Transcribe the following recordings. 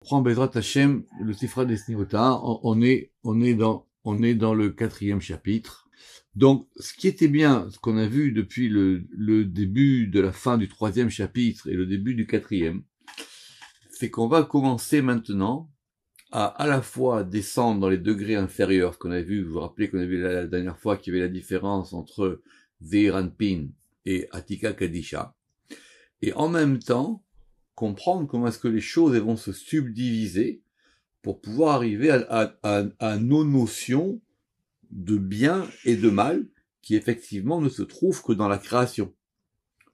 Prends Bezrat Hashem, le Sifra des Snivota, on est dans le 4e chapitre. Donc, ce qui était bien, ce qu'on a vu depuis le début de la fin du 3e chapitre et le début du 4e, c'est qu'on va commencer maintenant à la fois descendre dans les degrés inférieurs, ce qu'on a vu, vous vous rappelez qu'on a vu la dernière fois qu'il y avait la différence entre Zeir Anpin et Atika Kadisha, et en même temps, comprendre comment est-ce que les choses vont se subdiviser pour pouvoir arriver à nos notions de bien et de mal qui effectivement ne se trouvent que dans la création.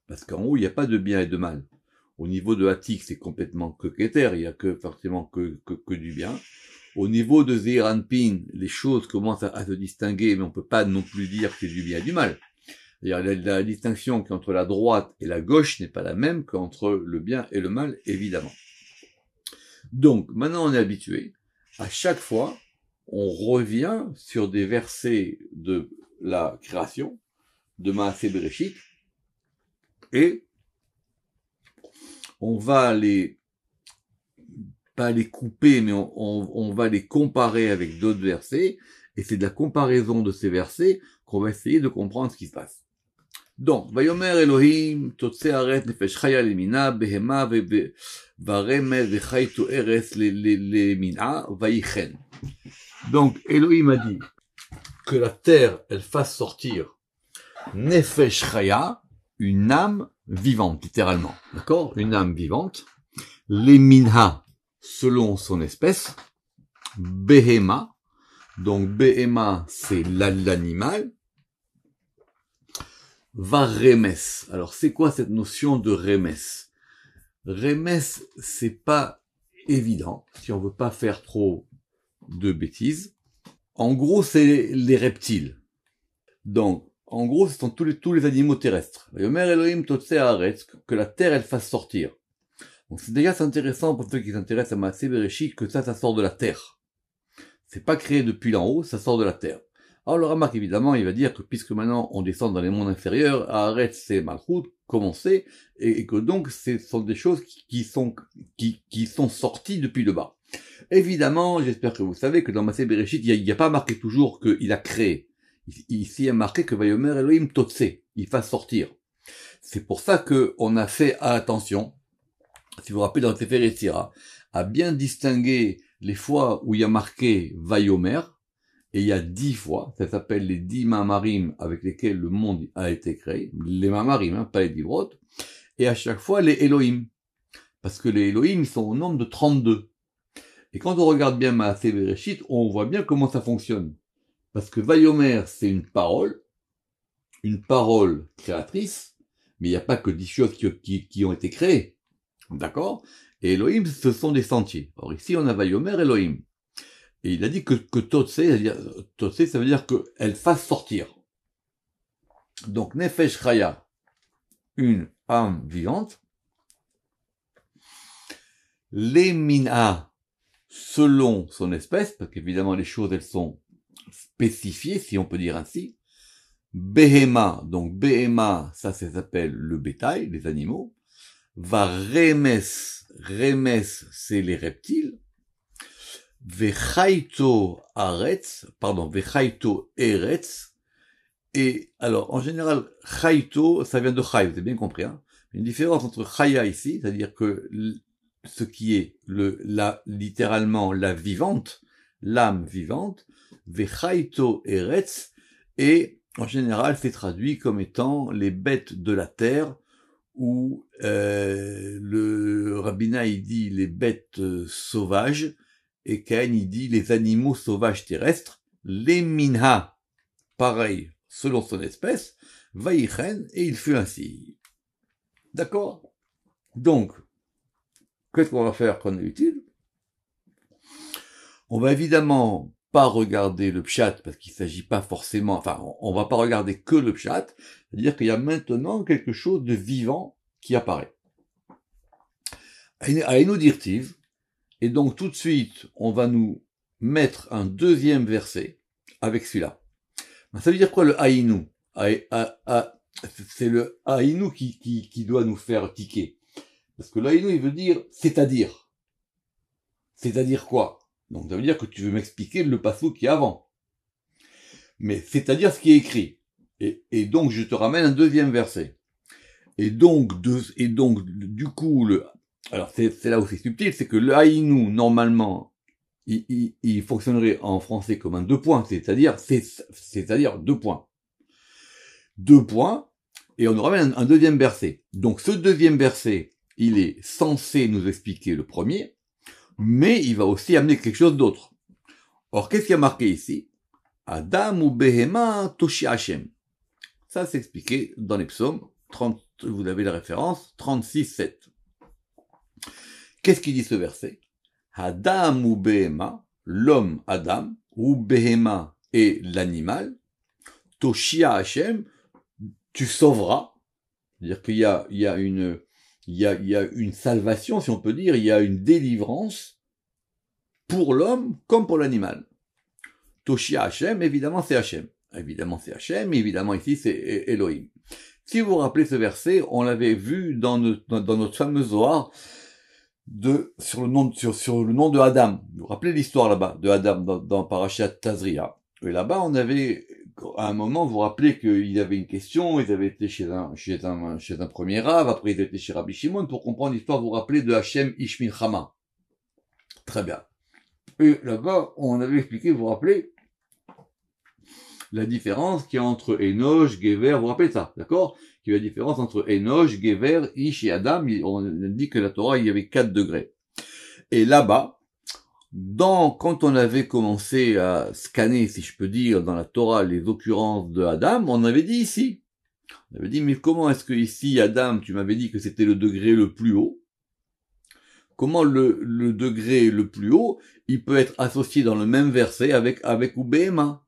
Parce qu'en haut, il n'y a pas de bien et de mal. Au niveau de Atik, c'est complètement que Keter, il n'y a forcément que du bien. Au niveau de Zeir Anpin, les choses commencent à se distinguer, mais on peut pas non plus dire que c'est du bien et du mal. La distinction qu'entre la droite et la gauche n'est pas la même qu'entre le bien et le mal, évidemment. Donc, maintenant on est habitué. À chaque fois, on revient sur des versets de la création, de Maaseh Bereshit, et on va pas les couper, mais on va les comparer avec d'autres versets, et c'est de la comparaison de ces versets qu'on va essayer de comprendre ce qui se passe. Donc, Vayomer Elohim, Totse Aret, Nefesh Chaya Lemina, Behema, Varemez, Vechaitu Eres, Lemina, Vayichen. Donc, Elohim a dit que la terre, elle fasse sortir Nefesh Chaya, une âme vivante, littéralement. D'accord? Une âme vivante. Lemina, selon son espèce. Behema. Donc, Behema, c'est l'animal. Va remes. Alors, c'est quoi cette notion de remes? Remes, c'est pas évident, si on veut pas faire trop de bêtises. En gros, c'est les reptiles. Donc, en gros, ce sont tous les animaux terrestres. Yomer Elohim Totse Haaretz, que la terre, elle fasse sortir. Donc, c'est déjà intéressant pour ceux qui s'intéressent à Maaseh Bereshit que ça sort de la terre. C'est pas créé depuis l'en haut, ça sort de la terre. Alors le Ramak, évidemment, il va dire que puisque maintenant on descend dans les mondes inférieurs, Haaretz c'est Malchut, comme on sait, et que donc ce sont des choses qui sont sorties depuis le bas. Évidemment, j'espère que vous savez que dans Maaseh Bereshit, il n'y a pas marqué toujours qu'il a créé. Ici, il y a marqué que Vayomer Elohim Totse, il fasse sortir. C'est pour ça que on a fait attention, si vous vous rappelez dans le Sefer Yetzira, à bien distinguer les fois où il y a marqué Vayomer, et il y a 10 fois, ça s'appelle les 10 mamarim avec lesquels le monde a été créé, les mamarim, pas les divrot, et à chaque fois les Elohim, parce que les Elohim sont au nombre de 32. Et quand on regarde bien Maaseh Bereshit, on voit bien comment ça fonctionne. Parce que Vayomer, c'est une parole créatrice, mais il n'y a pas que 10 choses qui ont été créées. D'accord? Et Elohim, ce sont des sentiers. Or ici, on a Vayomer Elohim. Et il a dit que Totse, ça veut dire qu'elle fasse sortir. Donc, Nefesh Chaya, une âme vivante. Lemina, selon son espèce, parce qu'évidemment les choses, elles sont spécifiées, si on peut dire ainsi. Behema, donc Behema, ça s'appelle le bétail, les animaux. Remes, c'est les reptiles. Vechaito Eretz. Et alors, en général, Chaito, ça vient de Chai, vous avez bien compris, hein. Une différence entre Chaya ici, c'est-à-dire que ce qui est littéralement la vivante, l'âme vivante, Vechaito Eretz, et en général, c'est traduit comme étant les bêtes de la terre, ou le rabbinat il dit les bêtes sauvages, et Caïn il dit les animaux sauvages terrestres, les minha, pareil, selon son espèce, vaïchen, et il fut ainsi. D'accord? Donc, qu'est-ce qu'on va faire qu'on est utile? On va évidemment pas regarder le pshat, parce qu'il s'agit pas forcément, enfin, on va pas regarder que le pshat, c'est-à-dire qu'il y a maintenant quelque chose de vivant qui apparaît. Aïnou dirtiv, et donc tout de suite, on va nous mettre un deuxième verset avec celui-là. Ça veut dire quoi le Aïnou? C'est le Aïnou qui doit nous faire tiquer. Parce que l'Aïnou, il veut dire c'est-à-dire. C'est-à-dire quoi? Donc ça veut dire que tu veux m'expliquer le passouk qui est avant. Mais c'est-à-dire ce qui est écrit. Et donc je te ramène un deuxième verset. Et donc du coup, alors c'est là où c'est subtil, c'est que le haïnou, normalement, il fonctionnerait en français comme un deux points, c'est-à-dire deux points. Deux points, et on nous ramène un deuxième verset. Donc ce deuxième verset, il est censé nous expliquer le premier, mais il va aussi amener quelque chose d'autre. Or, qu'est-ce qui a marqué ici? Adam ou Behema Toshi Hashem. Ça, c'est expliqué dans les psaumes 30, vous avez la référence, 36-7. Qu'est-ce qu'il dit ce verset? Adam ou Behema, l'homme Adam, ou Behema et l'animal, Toshia Hashem, tu sauveras. C'est-à-dire qu'il y a une salvation, si on peut dire, il y a une délivrance pour l'homme comme pour l'animal. Toshia Hashem, évidemment c'est Hashem. Évidemment c'est Hashem, évidemment ici c'est Elohim. Si vous vous rappelez ce verset, on l'avait vu dans notre fameux Zohar sur le nom de Adam. Vous vous rappelez l'histoire là-bas de Adam dans Parashat Tazria. Et là-bas, on avait, à un moment, vous vous rappelez qu'il y avait une question, ils avaient été chez un premier Rav, après ils étaient chez Rabbi Shimon, pour comprendre l'histoire, vous vous rappelez de Hashem Ish Milchama. Très bien. Et là-bas, on avait expliqué, vous vous rappelez, la différence qu'il y a entre Enoch, Gever, vous vous rappelez ça, d'accord? Qu'il y a la différence entre Enoch, Gever, Ish et Adam, on dit que la Torah, il y avait 4 degrés. Et là-bas, quand on avait commencé à scanner, si je peux dire, dans la Torah, les occurrences de Adam, on avait dit ici. On avait dit, mais comment est-ce que ici, Adam, tu m'avais dit que c'était le degré le plus haut? Comment le degré le plus haut, il peut être associé dans le même verset avec Ubéma?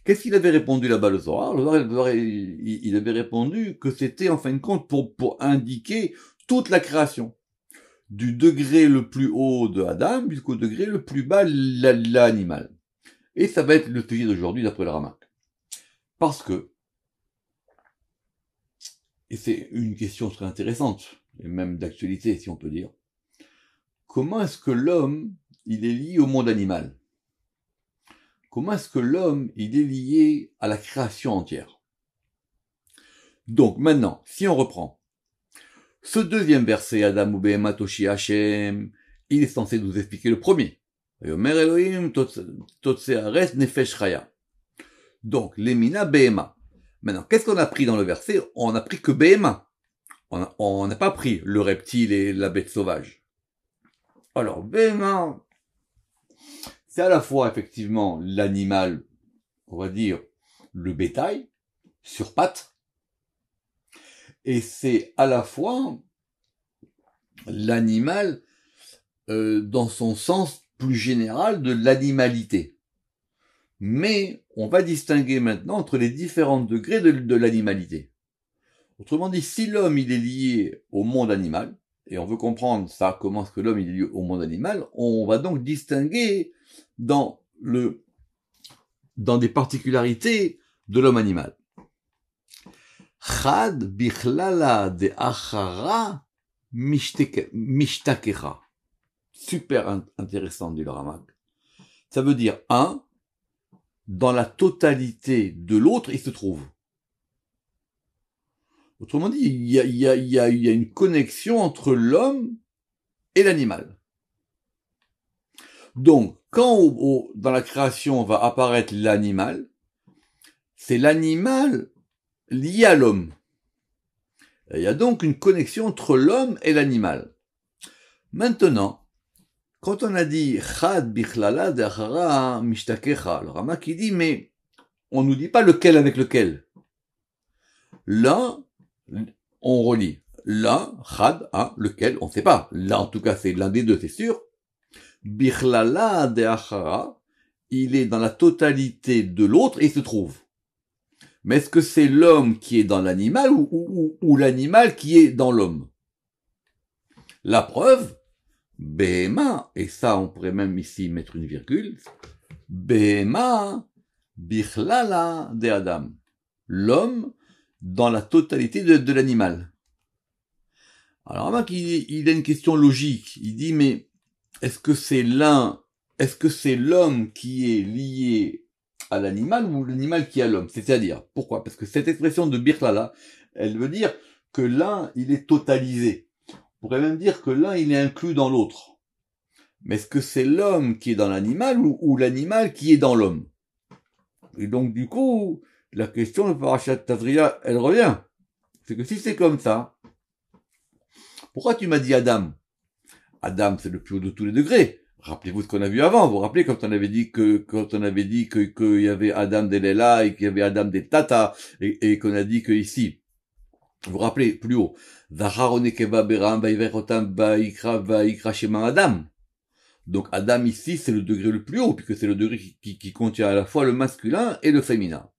Qu'est-ce qu'il avait répondu là-bas le Zohar? Il avait répondu que c'était en fin de compte pour indiquer toute la création. Du degré le plus haut de Adam jusqu'au degré le plus bas l'animal. Et ça va être le sujet d'aujourd'hui d'après le Ramak. Parce que, et c'est une question très intéressante, et même d'actualité si on peut dire, comment est-ce que l'homme, il est lié au monde animal? Comment est-ce que l'homme, il est lié à la création entière? Donc maintenant, si on reprend, ce deuxième verset, Adam ou Behema Toshi Hashem, il est censé nous expliquer le premier. Yomer Elohim Totseares Nefesh Chaya. Donc, Lemina Behema. Maintenant, qu'est-ce qu'on a pris dans le verset? On a pris que Behema. On n'a pas pris le reptile et la bête sauvage. Alors, Behema, c'est à la fois effectivement l'animal, on va dire, le bétail, sur pattes, et c'est à la fois l'animal dans son sens plus général de l'animalité. Mais on va distinguer maintenant entre les différents degrés de l'animalité. Autrement dit, si l'homme il est lié au monde animal, et on veut comprendre ça, comment est-ce que l'homme il est lié au monde animal, on va donc distinguer dans des particularités de l'homme animal. Chad bichlala de achara mishtakecha. Super intéressant, dit le Ramak. Ça veut dire, dans la totalité de l'autre, il se trouve. Autrement dit, il y a une connexion entre l'homme et l'animal. Donc, quand dans la création va apparaître l'animal, c'est l'animal lié à l'homme. Il y a donc une connexion entre l'homme et l'animal. Maintenant, quand on a dit Chad bichlala d'achara mishtakecha, le Ramak il dit, mais on nous dit pas lequel avec lequel. Là, on relie. Là, Chad, lequel, on sait pas. Là, en tout cas, c'est l'un des deux, c'est sûr. Bichlala d'achara, il est dans la totalité de l'autre et il se trouve. Mais est-ce que c'est l'homme qui est dans l'animal ou l'animal qui est dans l'homme? La preuve, Behema, et ça on pourrait même ici mettre une virgule, Behema bichlala de Adam. L'homme dans la totalité de l'animal. Alors, il a une question logique. Il dit, mais est-ce que c'est l'homme qui est lié à l'animal ou l'animal qui est à l'homme? C'est-à-dire, pourquoi? Parce que cette expression de birlala, elle veut dire que l'un, il est totalisé. On pourrait même dire que l'un, il est inclus dans l'autre. Mais est-ce que c'est l'homme qui est dans l'animal ou l'animal qui est dans l'homme? Et donc, du coup, la question de Parashat Tazria, elle revient. C'est que si c'est comme ça, pourquoi tu m'as dit Adam? Adam, c'est le plus haut de tous les degrés. Rappelez-vous ce qu'on a vu avant. Vous vous rappelez quand on avait dit qu'il y avait Adam d'Elela et qu'il y avait Adam des Tata et qu'on a dit que ici, vous vous rappelez plus haut, Adam. Donc Adam ici, c'est le degré le plus haut, puisque c'est le degré qui contient à la fois le masculin et le féminin.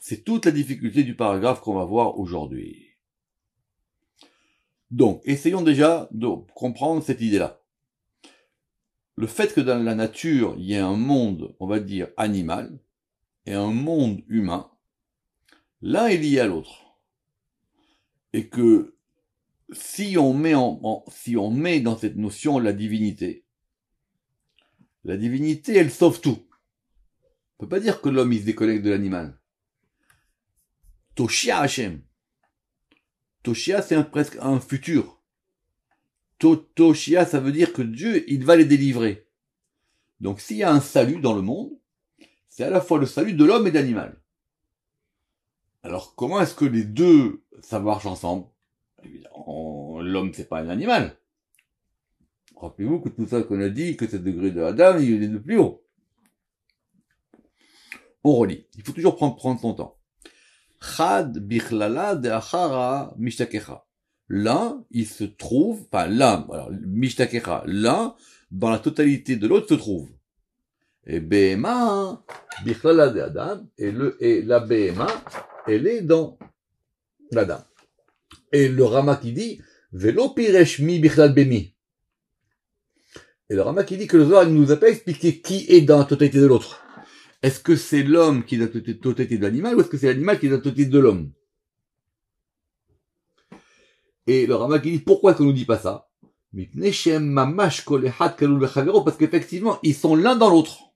C'est toute la difficulté du paragraphe qu'on va voir aujourd'hui. Donc, essayons déjà de comprendre cette idée-là. Le fait que dans la nature, il y ait un monde, on va dire, animal, et un monde humain, l'un est lié à l'autre. Et que si on met dans cette notion la divinité, elle sauve tout. On peut pas dire que l'homme, il se déconnecte de l'animal. Toshia Hashem. Toshia, c'est presque un futur. Toshia, ça veut dire que Dieu, il va les délivrer. Donc, s'il y a un salut dans le monde, c'est à la fois le salut de l'homme et de l'animal. Alors, comment est-ce que les deux, ça marche ensemble? Évidemment, l'homme, c'est pas un animal. Rappelez-vous que tout ça qu'on a dit, que ce degré de Adam, il est le plus haut. On relit. Il faut toujours prendre son temps. Chad bichlala de achara mishtakecha. L'un, il se trouve, enfin l'un, alors mishtakecha, l'un, dans la totalité de l'autre se trouve. Et Behema, bichlala de Adam, et la Behema, elle est dans l'Adam. Et le Rama qui dit, Velo piresh mi bichlal bemi. Et le Rama qui dit que le Zohar ne nous a pas expliqué qui est dans la totalité de l'autre. Est-ce que c'est l'homme qui est dans la totalité de l'animal ou est-ce que c'est l'animal qui est dans la totalité de l'homme? Et le Rama qui dit pourquoi est-ce qu'on nous dit pas ça? Parce qu'effectivement, ils sont l'un dans l'autre.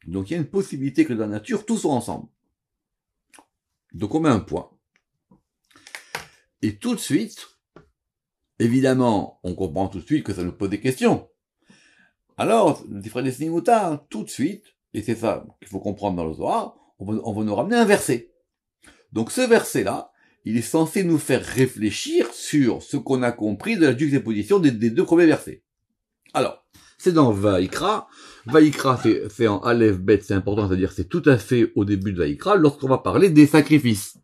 Donc il y a une possibilité que dans la nature, tous sont ensemble. Donc on met un point. Et tout de suite, évidemment, on comprend tout de suite que ça nous pose des questions. Alors, les frères des Snimouta, tout de suite, et c'est ça qu'il faut comprendre dans le Zohar, on va nous ramener un verset. Donc ce verset-là, il est censé nous faire réfléchir sur ce qu'on a compris de la juxtaposition des deux premiers versets. Alors, c'est dans Vaïkra. Vaïkra, c'est en Aleph Bet, c'est important, c'est-à-dire c'est tout à fait au début de Vaïkra, lorsqu'on va parler des sacrifices.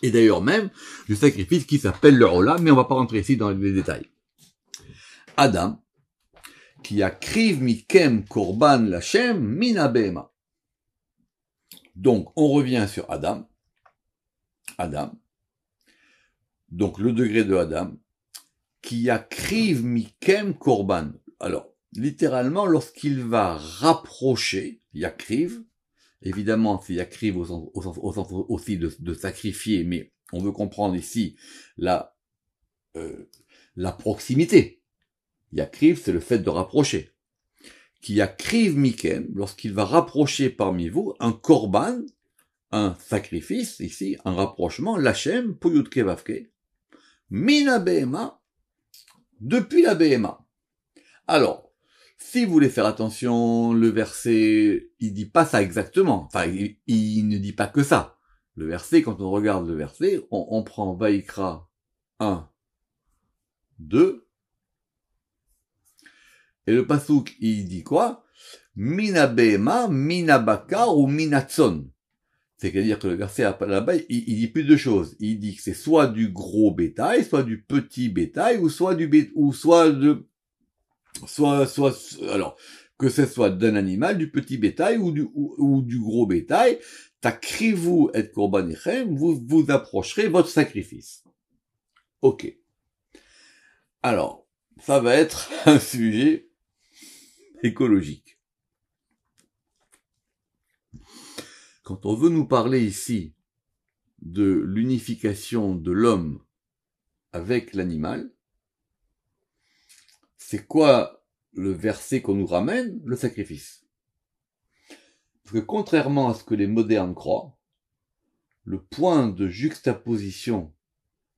Et d'ailleurs même, le sacrifice qui s'appelle le Ola, mais on va pas rentrer ici dans les détails. Adam, qui a kriv mikem korban lachem mina behema. Donc, on revient sur Adam. Adam. Donc, le degré de Adam. Qui a kriv mikem korban. Alors, littéralement, lorsqu'il va rapprocher, yakriv, évidemment, c'est yakriv au sens aussi de sacrifier, mais on veut comprendre ici la proximité. Yakriv, c'est le fait de rapprocher. Qui yakriv mikem, lorsqu'il va rapprocher parmi vous un korban, un sacrifice, ici, un rapprochement, lachem, puyut kevavke, mina behema, depuis la behema. Alors, si vous voulez faire attention, le verset, il dit pas ça exactement. Enfin, il ne dit pas que ça. Le verset, quand on regarde le verset, on prend Vaïkra 1, 2, et le pasouk, il dit quoi? Mina behema, mina bakar ou mina tson. C'est-à-dire que le verset là-bas, il dit plus de choses. Il dit que c'est soit du gros bétail, soit du petit bétail, alors, que ce soit d'un animal, du petit bétail ou du gros bétail, takrivu et korbanichem, vous approcherez votre sacrifice. Ok. Alors, ça va être un sujet écologique. Quand on veut nous parler ici de l'unification de l'homme avec l'animal, c'est quoi le verset qu'on nous ramène? Le sacrifice. Parce que contrairement à ce que les modernes croient, le point de juxtaposition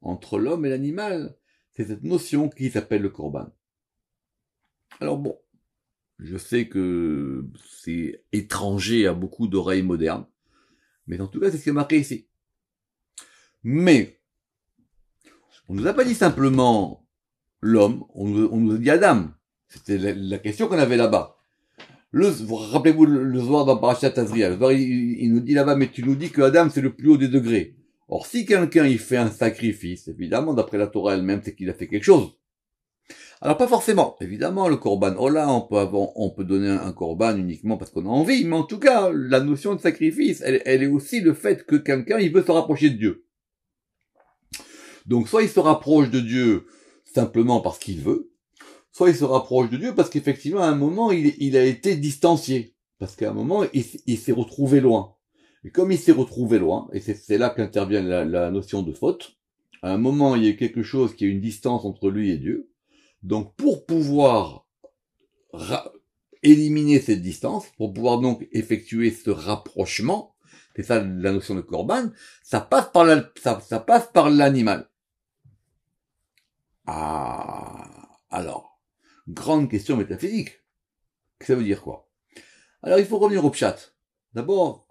entre l'homme et l'animal, c'est cette notion qui s'appelle le korban. Alors bon, je sais que c'est étranger à beaucoup d'oreilles modernes, mais en tout cas, c'est ce qui est marqué ici. Mais, on nous a pas dit simplement l'homme, on nous a dit Adam. C'était la question qu'on avait là-bas. Rappelez-vous le Zohar dans Parashat Tazria. Le Zohar, il nous dit là-bas, mais tu nous dis que Adam, c'est le plus haut des degrés. Or, si quelqu'un, il fait un sacrifice, évidemment, d'après la Torah elle-même, c'est qu'il a fait quelque chose. Alors, pas forcément. Évidemment, le korban Ola, on peut donner un korban uniquement parce qu'on a envie, mais en tout cas, la notion de sacrifice, elle est aussi le fait que quelqu'un, il veut se rapprocher de Dieu. Donc, soit il se rapproche de Dieu simplement parce qu'il veut, soit il se rapproche de Dieu parce qu'effectivement, à un moment, il a été distancié. Parce qu'à un moment, il s'est retrouvé loin. Et comme il s'est retrouvé loin, et c'est là qu'intervient la notion de faute, à un moment, il y a quelque chose qui a une distance entre lui et Dieu. Donc, pour pouvoir éliminer cette distance, pour pouvoir donc effectuer ce rapprochement, c'est ça la notion de korban, ça passe par l'animal. Ah, alors, grande question métaphysique. Ça veut dire quoi? Alors, il faut revenir au pshat. D'abord,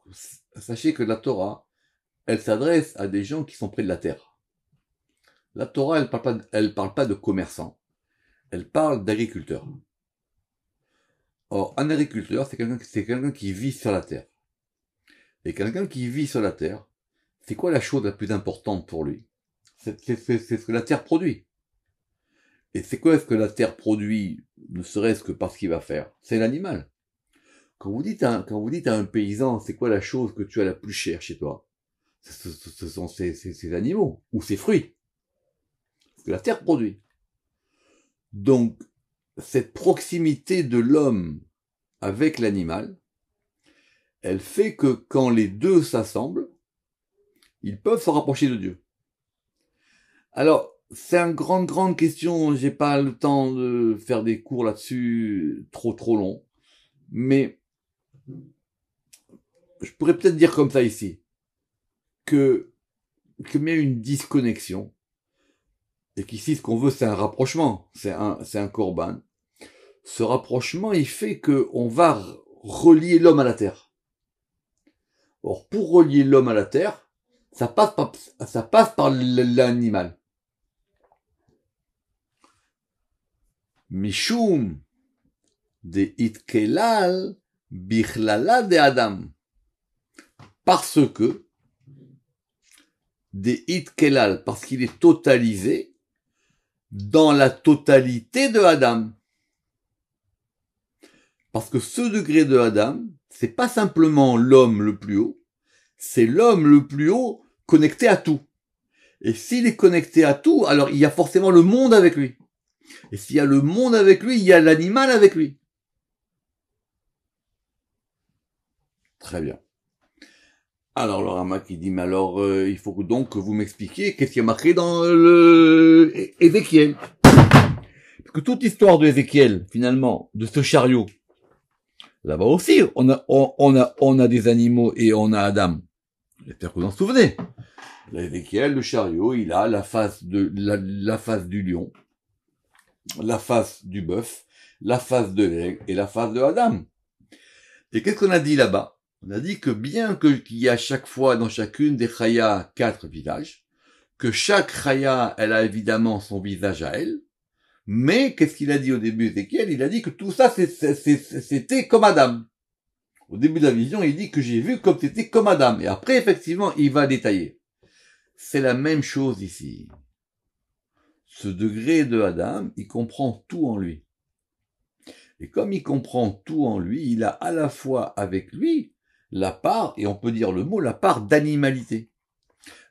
sachez que la Torah, elle s'adresse à des gens qui sont près de la terre. La Torah, elle parle pas de commerçants. Elle parle d'agriculteurs. Or, un agriculteur, c'est quelqu'un qui vit sur la terre. Et quelqu'un qui vit sur la terre, c'est quoi la chose la plus importante pour lui? C'est ce que la terre produit. Et c'est quoi ce que la terre produit, ne serait-ce que par ce qu'il va faire? C'est l'animal. Quand vous dites à un paysan, c'est quoi la chose que tu as la plus chère chez toi? Ce sont ces animaux, ou ces fruits. Ce que la terre produit. Donc, cette proximité de l'homme avec l'animal, elle fait que quand les deux s'assemblent, ils peuvent se rapprocher de Dieu. Alors, c'est une grande question, j'ai pas le temps de faire des cours là-dessus trop longs, mais je pourrais peut-être dire comme ça ici, qu'il y a une disconnexion, et qu'ici ce qu'on veut c'est un rapprochement, c'est un korban. Ce rapprochement, il fait que on va relier l'homme à la terre. Or, pour relier l'homme à la terre, ça passe par l'animal. Mishum de itkelal bichlala de Adam. Parce que, de itkelal, parce qu'il est totalisé dans la totalité de Adam. Parce que ce degré de Adam, c'est pas simplement l'homme le plus haut, c'est l'homme le plus haut connecté à tout. Et s'il est connecté à tout, alors il y a forcément le monde avec lui. Et s'il y a le monde avec lui, il y a l'animal avec lui. Très bien. Alors le Rama qui dit, mais alors il faut donc que vous m'expliquiez qu'est-ce qui est marqué dans le Ézéchiel. Parce que toute l'histoire de Ézéchiel, finalement, de ce chariot, là-bas aussi, on a des animaux et on a Adam. J'espère que vous en souvenez. Ézéchiel, le chariot, il a la face du lion, la face du bœuf, la face de l'aigle et la face de Adam. Et qu'est-ce qu'on a dit là-bas? On a dit que bien qu'il y a chaque fois dans chacune des chayas 4 visages, que chaque chaya, elle a évidemment son visage à elle, mais qu'est-ce qu'il a dit au début Ézéchiel? Il a dit que tout ça c'était comme Adam. Au début de la vision, il dit que j'ai vu comme c'était comme Adam. Et après, effectivement, il va détailler. C'est la même chose ici. Ce degré de Adam, il comprend tout en lui. Et comme il comprend tout en lui, il a à la fois avec lui la part, et on peut dire le mot, la part d'animalité.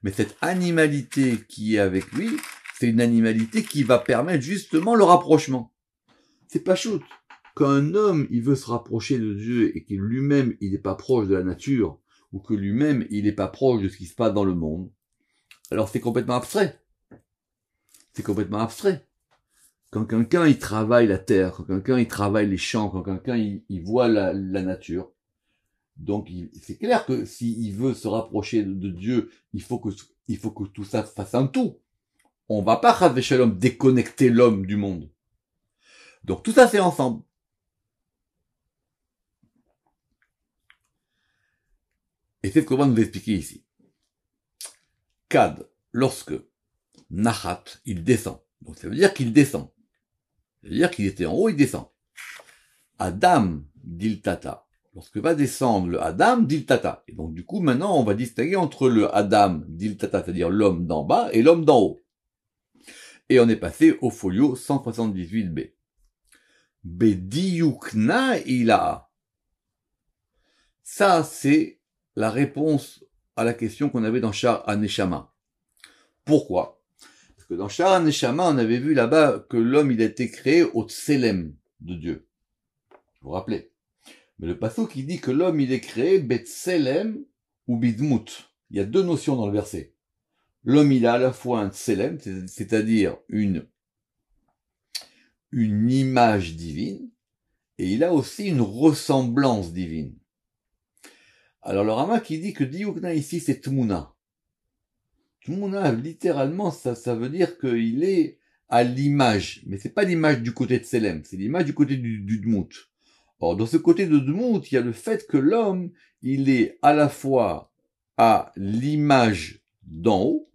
Mais cette animalité qui est avec lui, c'est une animalité qui va permettre justement le rapprochement. C'est pas chouette. Quand un homme, il veut se rapprocher de Dieu et que lui-même, il n'est pas proche de la nature, ou que lui-même, il n'est pas proche de ce qui se passe dans le monde, alors c'est complètement abstrait. C'est complètement abstrait. Quand quelqu'un il travaille la terre, quand quelqu'un il travaille les champs, quand quelqu'un il voit la nature, donc c'est clair que s'il veut se rapprocher de Dieu, il faut que tout ça fasse un tout. On va pas Chas v'Shalom déconnecter l'homme du monde. Donc tout ça c'est ensemble. Et c'est ce qu'on va nous expliquer ici. Kad, lorsque Nachat, il descend. Donc ça veut dire qu'il descend. Ça veut dire qu'il était en haut, il descend. Adam, dit le Tata. Lorsque va descendre le Adam, dit le Tata. Et donc du coup, maintenant, on va distinguer entre le Adam, dit le Tata, c'est-à-dire l'homme d'en bas, et l'homme d'en haut. Et on est passé au folio 178b. Bediyukna ila. Ça, c'est la réponse à la question qu'on avait dans Shar HaNeshama. Pourquoi? Parce que dans Shar HaNeshama, on avait vu là-bas que l'homme, il a été créé au Tselem de Dieu. Vous vous rappelez? Mais le passage qui dit que l'homme, il est créé Betselem ou Bidmut. Il y a deux notions dans le verset. L'homme, il a à la fois un Tselem, c'est-à-dire une image divine, et il a aussi une ressemblance divine. Alors le Rama qui dit que Diyukna ici, c'est Tmuna. Tmuna, littéralement, ça veut dire qu'il est à l'image. Mais c'est pas l'image du côté de Tselem, c'est l'image du côté du Dmut. Or, dans ce côté de Dmut, il y a le fait que l'homme, il est à la fois à l'image d'en haut,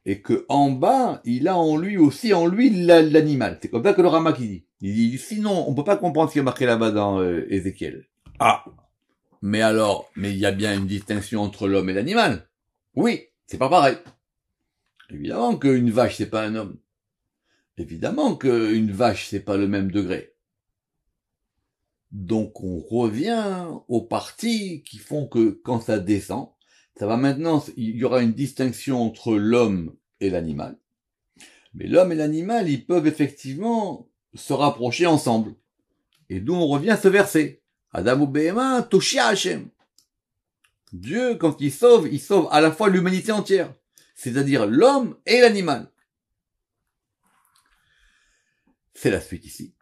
et que en bas, il a en lui l'animal. C'est comme ça que le Rama qui dit. Il dit, sinon, on peut pas comprendre ce qui est marqué là-bas dans Ézéchiel. Ah, mais il y a bien une distinction entre l'homme et l'animal. Oui, c'est pas pareil. Évidemment qu'une vache, c'est pas un homme. Évidemment qu'une vache, c'est pas le même degré. Donc on revient aux parties qui font que quand ça descend, ça va maintenant, il y aura une distinction entre l'homme et l'animal. Mais l'homme et l'animal, ils peuvent effectivement se rapprocher ensemble. Et d'où on revient à ce verset. Adam ou Behema, Toshia Hashem. Dieu, quand il sauve à la fois l'humanité entière. C'est-à-dire l'homme et l'animal. C'est la suite ici.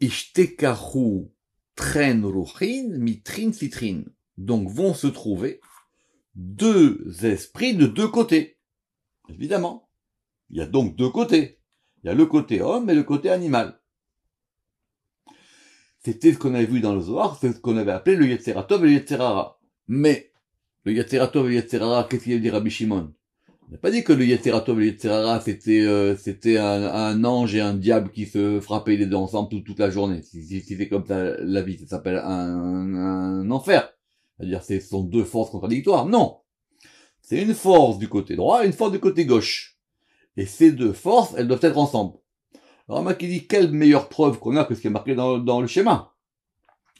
Ishtekahu tren ruchin mitrin citrin. Donc vont se trouver deux esprits de deux côtés. Évidemment. Il y a donc deux côtés. Il y a le côté homme et le côté animal. C'était ce qu'on avait vu dans le Zohar, c'est ce qu'on avait appelé le Yetzer Tov et le Yetzer Hara. Mais le Yetzer Tov et le Yetzer Hara, qu'est-ce qu'il veut dire Rabbi Shimon? On n'a pas dit que le Yetzer Tov et le Yetzer Hara, c'était un ange et un diable qui se frappaient les deux ensemble toute la journée. Si c'est comme ça la vie, ça s'appelle un enfer. C'est-à-dire, ce sont deux forces contradictoires. Non. C'est une force du côté droit et une force du côté gauche. Et ces deux forces, elles doivent être ensemble. Alors, Rama qui dit, quelle meilleure preuve qu'on a que ce qui est marqué dans le schéma?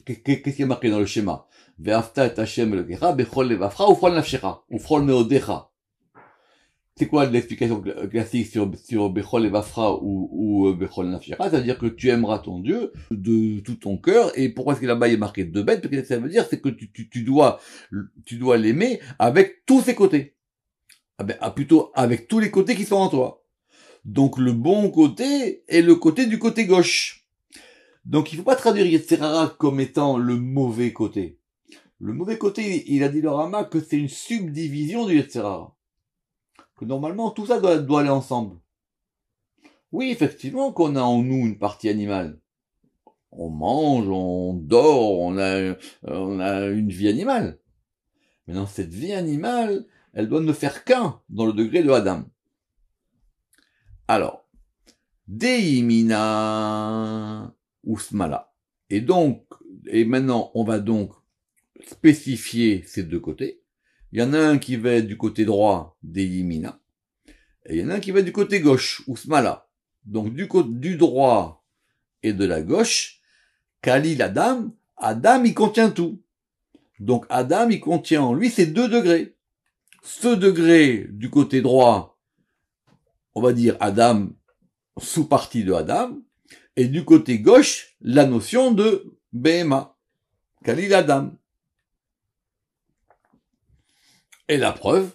Qu'est-ce qui est marqué dans le schéma? Ve'afta et Hashem Elokecha bechol levavcha ufrol nafshecha, ufrol meodecha. C'est quoi l'explication classique sur bechol levavcha ou bechol nafshecha? C'est-à-dire que tu aimeras ton Dieu de tout ton cœur. Et pourquoi est-ce que là-bas il est marqué deux bêtes? Parce que ça veut dire, c'est que tu dois l'aimer avec tous ses côtés. Plutôt avec tous les côtés qui sont en toi. Donc le bon côté est le côté du côté gauche. Donc il faut pas traduire Yetzirara comme étant le mauvais côté. Le mauvais côté, il a dit le Rama que c'est une subdivision du Yetzirara. Que normalement tout ça doit aller ensemble. Oui, effectivement qu'on a en nous une partie animale. On mange, on dort, on a une vie animale. Mais dans cette vie animale, elle doit ne faire qu'un dans le degré de Adam. Alors, Deimina Usmala. Et maintenant, on va donc spécifier ces deux côtés. Il y en a un qui va être du côté droit, Deimina. Et il y en a un qui va être du côté gauche, Usmala. Donc, du droit et de la gauche, Khalil Adam, il contient tout. Donc, Adam, il contient en lui ces deux degrés. Ce degré du côté droit, on va dire Adam, sous-partie de Adam, et du côté gauche, la notion de Behema, Khalil Adam. Et la preuve,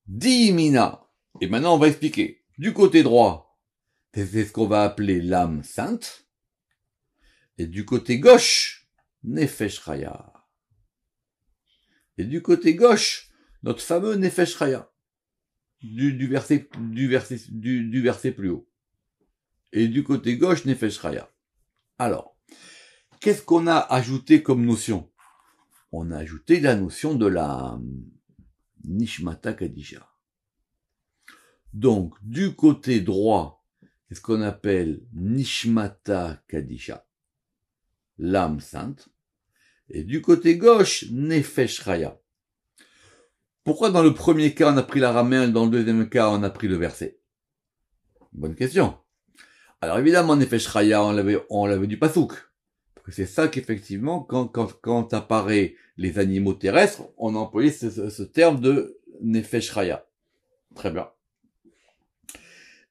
Diimina. Et maintenant, on va expliquer. Du côté droit, c'est ce qu'on va appeler l'âme sainte. Et du côté gauche, Nefesh Chaya. Et du côté gauche, notre fameux Nefesh Chaya. Du verset plus haut. Et du côté gauche, Nefesh Chaya. Alors, qu'est-ce qu'on a ajouté comme notion? On a ajouté la notion de la Nishmata Kadisha. Donc, du côté droit, c'est ce qu'on appelle Nishmata Kadisha, l'âme sainte. Et du côté gauche, Nefesh Chaya. Pourquoi dans le premier cas on a pris l'araméen et dans le deuxième cas on a pris le verset? Bonne question. Alors évidemment, Nefesh Chaya, on l'avait du pasouk. Parce que c'est ça qu'effectivement, quand apparaît les animaux terrestres, on a employé ce terme de Nefesh Chaya. Très bien.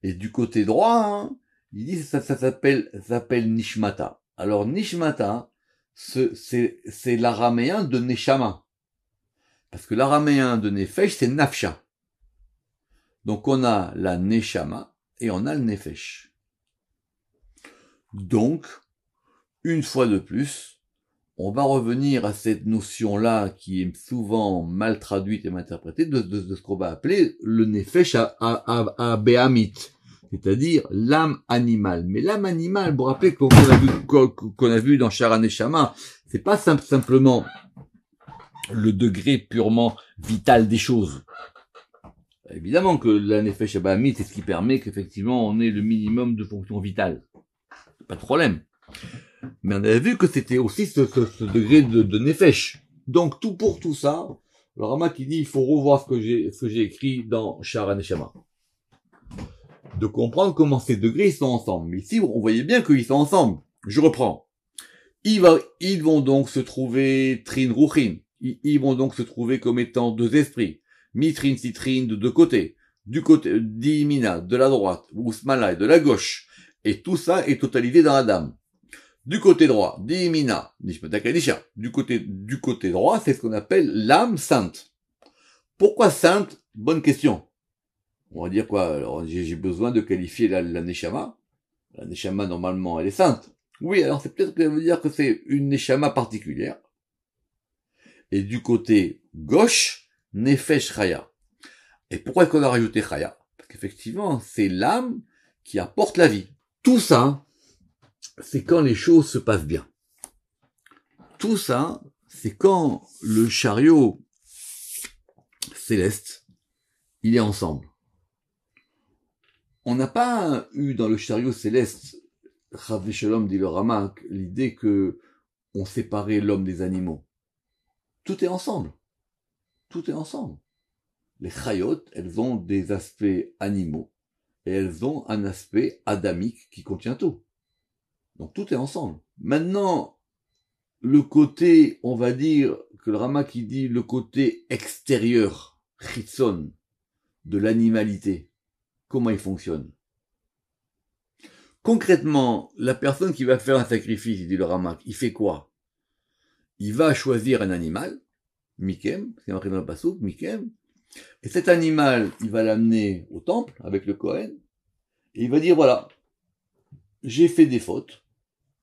Et du côté droit, hein, il dit ça s'appelle Nishmata. Alors Nishmata, c'est l'araméen de Neshama. Parce que l'araméen de Nefesh, c'est Nafsha. Donc on a la Neshama et on a le Nefesh. Donc, une fois de plus, on va revenir à cette notion-là qui est souvent mal traduite et mal interprétée de ce qu'on va appeler le Nefesh à Béhamit, c'est-à-dire l'âme animale. Mais l'âme animale, vous vous rappelez qu'on a vu dans Shara Neshama, c'est pas simplement le degré purement vital des choses. Évidemment que la Nefesh à Béhamit, c'est ce qui permet qu'effectivement on ait le minimum de fonctions vitales. Pas de problème. Mais on avait vu que c'était aussi ce degré de Nefesh. Donc, tout pour tout ça, le Rama qui dit, il faut revoir ce que j'ai écrit dans Shara Neshama. De comprendre comment ces degrés, ils sont ensemble. Mais ici, on voyait bien qu'ils sont ensemble. Je reprends. Ils vont donc se trouver Trin Ruchin. Ils vont donc se trouver comme étant deux esprits. Mitrin, Citrin de deux côtés. Du côté d'Imina, de la droite, ou Smala, de la gauche. Et tout ça est totalisé dans Adam. Du côté droit, Dimina, Nishmata Kadisha. Du côté droit, c'est ce qu'on appelle l'âme sainte. Pourquoi sainte? Bonne question. On va dire quoi? Alors, j'ai besoin de qualifier la Neshama. La Neshama, normalement, elle est sainte. Oui, alors c'est peut-être que ça veut dire que c'est une Neshama particulière. Et du côté gauche, Nefesh Chaya. Et pourquoi est-ce qu'on a rajouté Chaya? Parce qu'effectivement, c'est l'âme qui apporte la vie. Tout ça, c'est quand les choses se passent bien. Tout ça, c'est quand le chariot céleste, il est ensemble. On n'a pas eu dans le chariot céleste, Chav Shalom dit le Rama, l'idée que on séparait l'homme des animaux. Tout est ensemble. Tout est ensemble. Les chayot, elles ont des aspects animaux et elles ont un aspect adamique qui contient tout. Donc tout est ensemble. Maintenant, le côté, on va dire, que le Rama qui dit le côté extérieur, chitson, de l'animalité, comment il fonctionne? Concrètement, la personne qui va faire un sacrifice, il dit le Rama, il fait quoi? Il va choisir un animal, Mikem, c'est marqué dans le Passouk, Mikem, et cet animal, il va l'amener au temple avec le Kohen, et il va dire voilà, j'ai fait des fautes.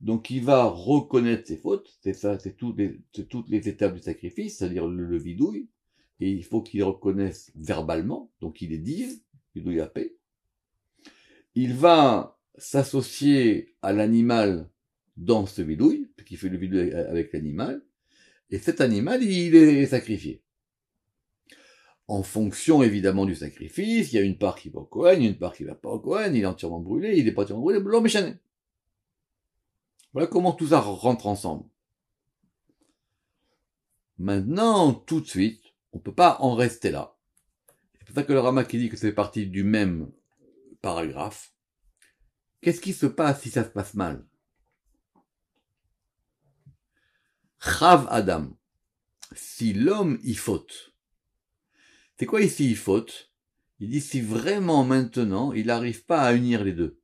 Donc il va reconnaître ses fautes, c'est toutes les étapes du sacrifice, c'est-à-dire le vidouille, et il faut qu'il reconnaisse verbalement, donc il les dise, vidouille à paix. Il va s'associer à l'animal dans ce vidouille, puisqu'il fait le vidouille avec l'animal, et cet animal, il est sacrifié. En fonction évidemment du sacrifice, il y a une part qui va au Kohen, une part qui va pas au Kohen, il est entièrement brûlé, il est pas entièrement brûlé, blanc méchané. Voilà comment tout ça rentre ensemble. Maintenant, tout de suite, on peut pas en rester là. C'est pour ça que le Rama qui dit que c'est partie du même paragraphe. Qu'est-ce qui se passe si ça se passe mal? Chav Adam. Si l'homme y faute. C'est quoi ici il faute? Il dit si vraiment maintenant il n'arrive pas à unir les deux.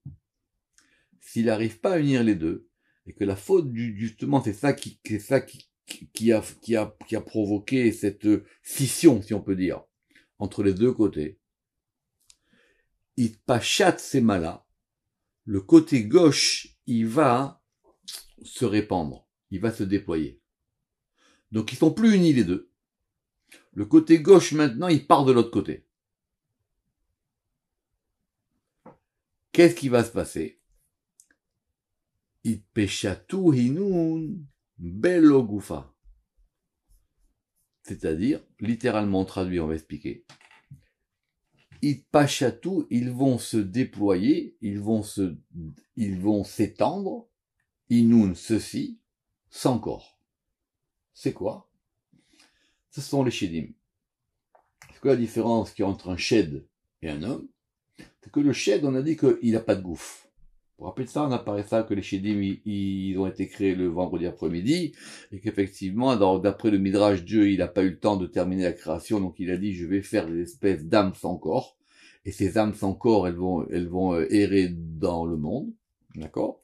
S'il n'arrive pas à unir les deux, et que la faute justement c'est ça qui a provoqué cette scission, si on peut dire, entre les deux côtés. Il pachat ces malas, le côté gauche, il va se répandre, il va se déployer. Donc ils sont plus unis les deux. Le côté gauche maintenant, il part de l'autre côté. Qu'est-ce qui va se passer? Itpeshatu hinun belo gufa. C'est-à-dire, littéralement traduit, on va expliquer. Itpashatu, ils vont se déployer, ils vont s'étendre. Inun, ceci, sans corps. C'est quoi? Ce sont les shedim. C'est quoi la différence qu'il y a entre un shed et un homme? C'est que le shed, on a dit qu'il n'a pas de gouffre. Pour rappeler ça, on a parlé ça que les shedim, ils ont été créés le vendredi après-midi, et qu'effectivement, d'après le Midrash, Dieu, il n'a pas eu le temps de terminer la création, donc il a dit, je vais faire des espèces d'âmes sans corps, et ces âmes sans corps, elles vont errer dans le monde, d'accord?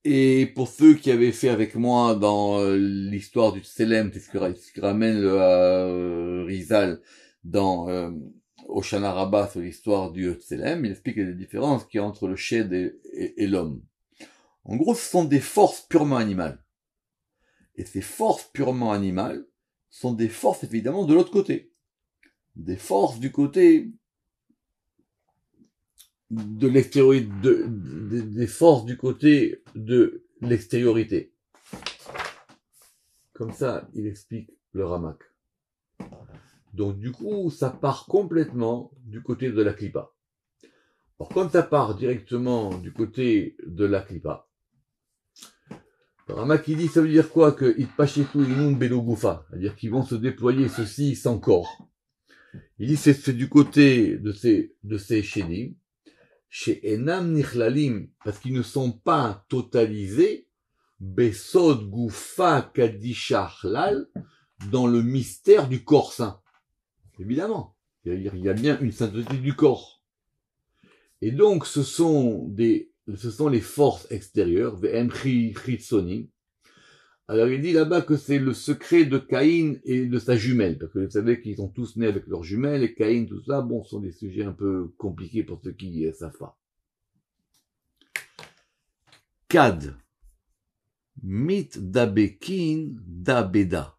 Et pour ceux qui avaient fait avec moi dans l'histoire du Tselem, c'est ce que ramène le Rizal dans Oshana Rabbah sur l'histoire du Tselem, il explique les différences qu'il y a entre le shed et l'homme. En gros, ce sont des forces purement animales. Et ces forces purement animales sont des forces évidemment de l'autre côté. Des forces du côté de l'extériorité, des forces du côté de l'extériorité. Comme ça, il explique le Ramak. Donc du coup, ça part complètement du côté de la Klippa. Alors comme ça part directement du côté de la Klippa, le Ramak il dit, ça veut dire quoi? Que Itpashetu inun belo gufa, c'est-à-dire qu'ils vont se déployer ceci sans corps. Il dit c'est du côté de ces shedim, chez Enam Nichlalim, parce qu'ils ne sont pas totalisés, Besod Gufa Kadisha Chlal, dans le mystère du corps saint. Évidemment, il y a bien une sainteté du corps. Et donc, ce sont les forces extérieures, V'em Chitzonim. Alors, il dit là-bas que c'est le secret de Caïn et de sa jumelle, parce que vous savez qu'ils sont tous nés avec leurs jumelles, et Caïn, tout ça, bon, ce sont des sujets un peu compliqués pour ceux qui savent pas. Kad, mit dabekin dabeda.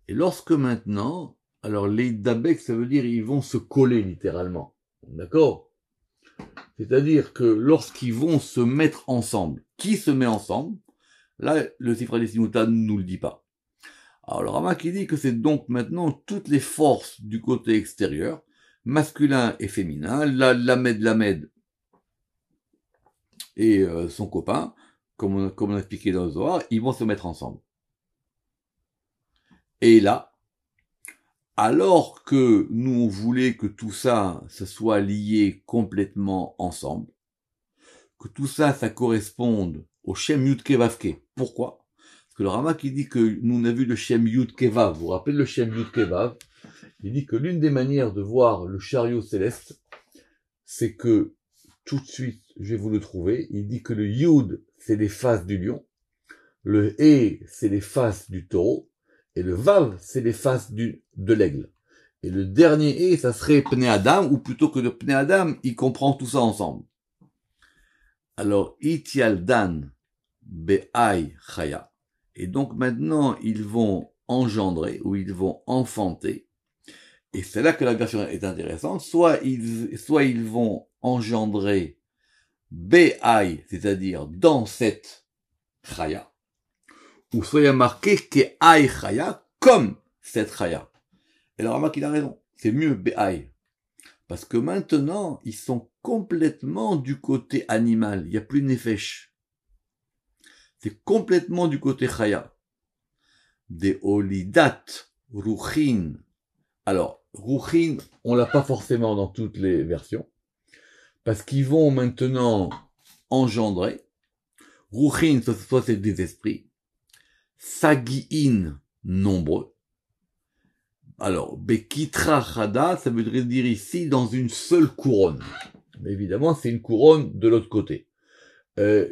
Et lorsque maintenant, alors les dabek, ça veut dire ils vont se coller littéralement, d'accord? C'est-à-dire que lorsqu'ils vont se mettre ensemble, qui se met ensemble? Là, le Sifra des Simuta ne nous le dit pas. Alors, le Ramak, il dit que c'est donc maintenant toutes les forces du côté extérieur, masculin et féminin, Lamed et son copain, comme on a expliqué dans le Zohar, ils vont se mettre ensemble. Et là, alors que nous, on voulait que tout ça, ça soit lié complètement ensemble, que tout ça, ça corresponde au Shem Yud Kevavke. Pourquoi? Parce que le Ramak, il dit que nous, on a vu le Shem Yud Kevav. Vous vous rappelez le Shem Yud Kevav? Il dit que l'une des manières de voir le chariot céleste, c'est que, tout de suite, je vais vous le trouver, il dit que le Yud, c'est les faces du lion, le He, c'est les faces du taureau, et le Vav, c'est les faces de l'aigle. Et le dernier He, ça serait Pnei Adam, ou plutôt que le Pnei Adam, il comprend tout ça ensemble. Alors, Itialdan Be'ai Chaya. Et donc maintenant, ils vont engendrer, ou ils vont enfanter. Et c'est là que la version est intéressante. Soit ils vont engendrer Be'ai, c'est-à-dire dans cette Chaya. Ou soit il y a marqué Ke'ai Chaya, comme cette Chaya. Et le Ramak, il a raison. C'est mieux Be'ai. Parce que maintenant, ils sont complètement du côté animal. Il n'y a plus de nefesh. C'est complètement du côté chaya. Des olidat, ruchin. Alors, ruchin, on l'a pas forcément dans toutes les versions. Parce qu'ils vont maintenant engendrer. Ruchin, soit c'est des esprits. Sagi'in, nombreux. Alors, Bekitra Chada, ça veut dire ici dans une seule couronne. Mais évidemment, c'est une couronne de l'autre côté.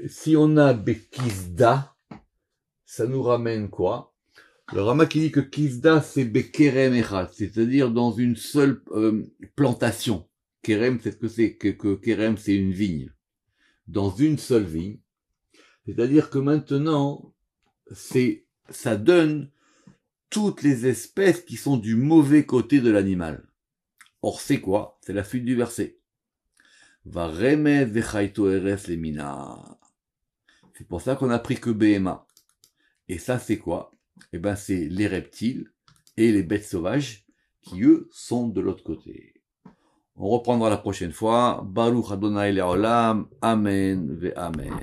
Si on a Bekizda, ça nous ramène quoi? Le Ramak qui dit que Kizda, c'est Bekerem Echad, c'est-à-dire dans une seule plantation. Kerem, c'est ce que c'est, que Kerem, c'est une vigne. dans une seule vigne. C'est-à-dire que maintenant, ça donne toutes les espèces qui sont du mauvais côté de l'animal. Or, c'est quoi? C'est la suite du verset. Va remez vechaito eres lemina. C'est pour ça qu'on a pris que BMA. Et ça, c'est quoi? Eh ben, c'est les reptiles et les bêtes sauvages qui, eux, sont de l'autre côté. On reprendra la prochaine fois. Baruch Adonai Le'olam. Amen ve Amen.